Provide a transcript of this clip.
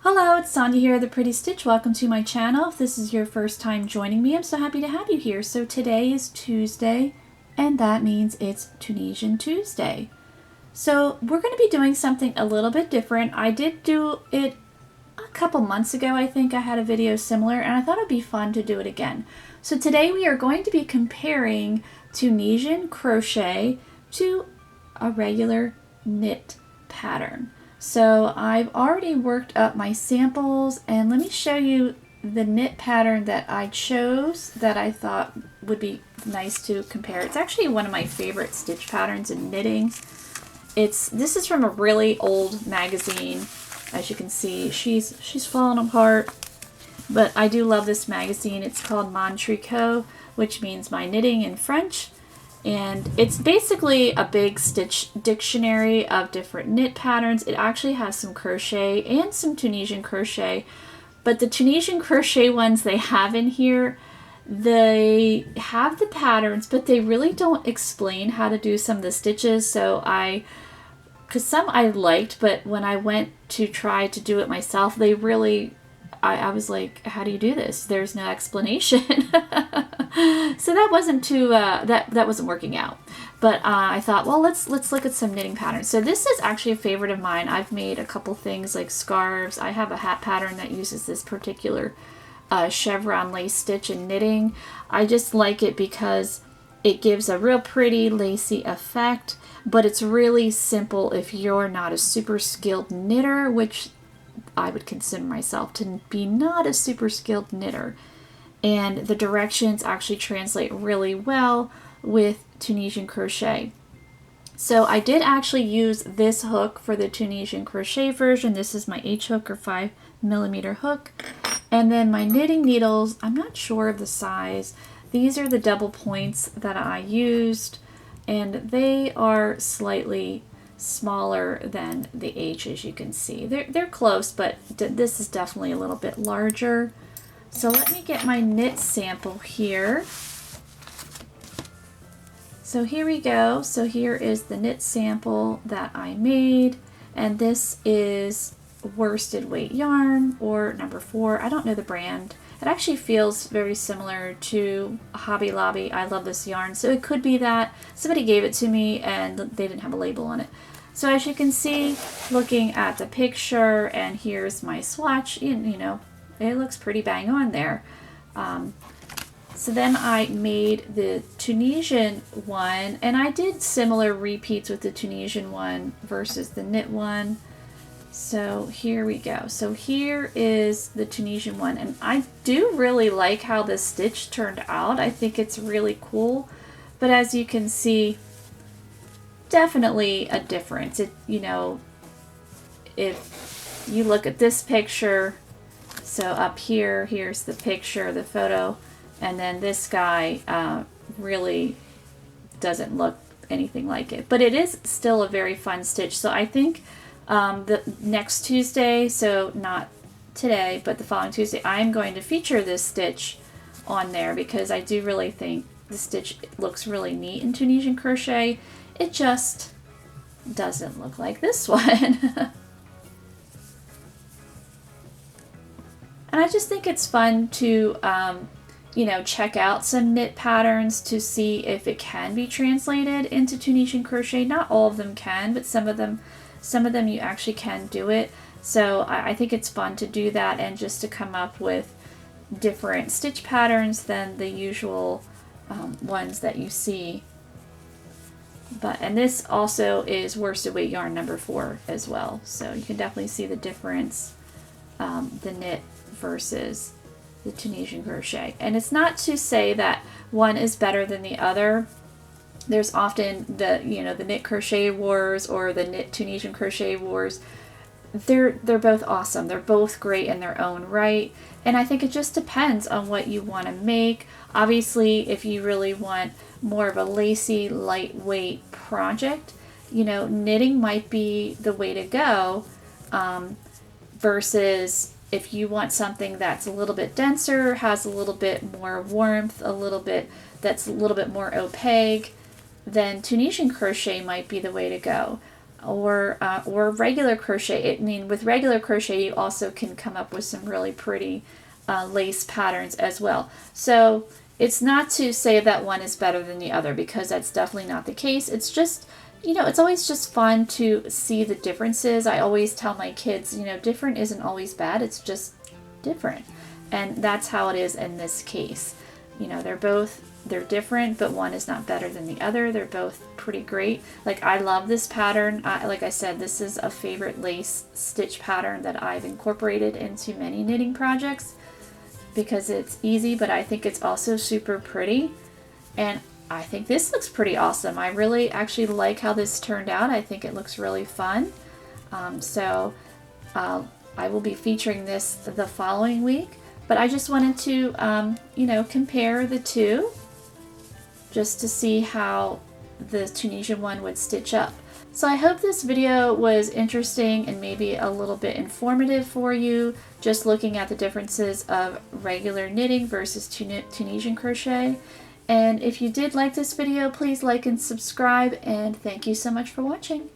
Hello, it's Sonia here, The Pretty Stitch. Welcome to my channel. If this is your first time joining me, I'm so happy to have you here. So today is Tuesday, and that means it's Tunisian Tuesday. So we're going to be doing something a little bit different. I did do it a couple months ago, I think. I had a video similar, and I thought it'd be fun to do it again. So today we are going to be comparing Tunisian crochet to a regular knit pattern. So I've already worked up my samples, and let me show you the knit pattern that I chose that I thought would be nice to compare. It's actually one of my favorite stitch patterns in knitting. This is from a really old magazine. As you can see, she's falling apart, but I do love this magazine. It's called Mon Tricot, which means my knitting in French. And it's basically a big stitch dictionary of different knit patterns. It actually has some crochet and some Tunisian crochet, but the Tunisian crochet ones they have in here, they have the patterns, but they really don't explain how to do some of the stitches. So because some I liked, but when I went to try to do it myself, they really, I was like, how do you do this? There's no explanation. So that wasn't too, that wasn't working out. But I thought, well, let's look at some knitting patterns. So this is actually a favorite of mine. I've made a couple things like scarves. I have a hat pattern that uses this particular chevron lace stitch in knitting. I just like it because it gives a real pretty lacy effect, but it's really simple if you're not a super skilled knitter, which I would consider myself to be not a super skilled knitter. And the directions actually translate really well with Tunisian crochet. So I did actually use this hook for the Tunisian crochet version. This is my H hook or 5mm hook. And then my knitting needles, I'm not sure of the size. These are the double points that I used, and they are slightly smaller than the H, as you can see. They're close, but this is definitely a little bit larger. So let me get my knit sample here. So here we go. So here is the knit sample that I made, and this is worsted weight yarn, or number 4. I don't know the brand. It actually feels very similar to Hobby Lobby. I love this yarn, so it could be that. Somebody gave it to me and they didn't have a label on it. So as you can see, looking at the picture, and here's my swatch, you know, it looks pretty bang on there. So then I made the Tunisian one, and I did similar repeats with the Tunisian one versus the knit one. So here we go. So here is the Tunisian one, and I do really like how this stitch turned out. I think it's really cool, but as you can see, definitely a difference. You know, if you look at this picture, so up here, here's the picture, the photo, and then this guy really doesn't look anything like it. But it is still a very fun stitch. So I think the next Tuesday, so not today, but the following Tuesday, I'm going to feature this stitch on there because I do really think the stitch looks really neat in Tunisian crochet. It just doesn't look like this one. And I just think it's fun to, you know, check out some knit patterns to see if it can be translated into Tunisian crochet. Not all of them can, but some of them you actually can do it. So I think it's fun to do that and just to come up with different stitch patterns than the usual ones that you see. And this also is worsted weight yarn number 4 as well. So you can definitely see the difference, the knit versus the Tunisian crochet. And it's not to say that one is better than the other. There's often the knit crochet wars or the knit Tunisian crochet wars. They're both awesome. They're both great in their own right. And I think it just depends on what you want to make. Obviously, if you really want more of a lacy, lightweight project, you know, knitting might be the way to go, versus if you want something that's a little bit denser, has a little bit more warmth, that's a little bit more opaque, then Tunisian crochet might be the way to go. or regular crochet. I mean, with regular crochet, you also can come up with some really pretty lace patterns as well. So it's not to say that one is better than the other, because that's definitely not the case. It's just, you know, it's always just fun to see the differences. I always tell my kids, you know, different isn't always bad. It's just different. And that's how it is in this case. You know, they're different, but one is not better than the other. They're both pretty great. Like, I love this pattern. Like I said, this is a favorite lace stitch pattern that I've incorporated into many knitting projects because it's easy, but I think it's also super pretty. And I think this looks pretty awesome. I really actually like how this turned out. I think it looks really fun. So I will be featuring this the following week, but I just wanted to, you know, compare the two just to see how the Tunisian one would stitch up. So I hope this video was interesting and maybe a little bit informative for you, just looking at the differences of regular knitting versus Tunisian crochet. And if you did like this video, please like and subscribe, and thank you so much for watching.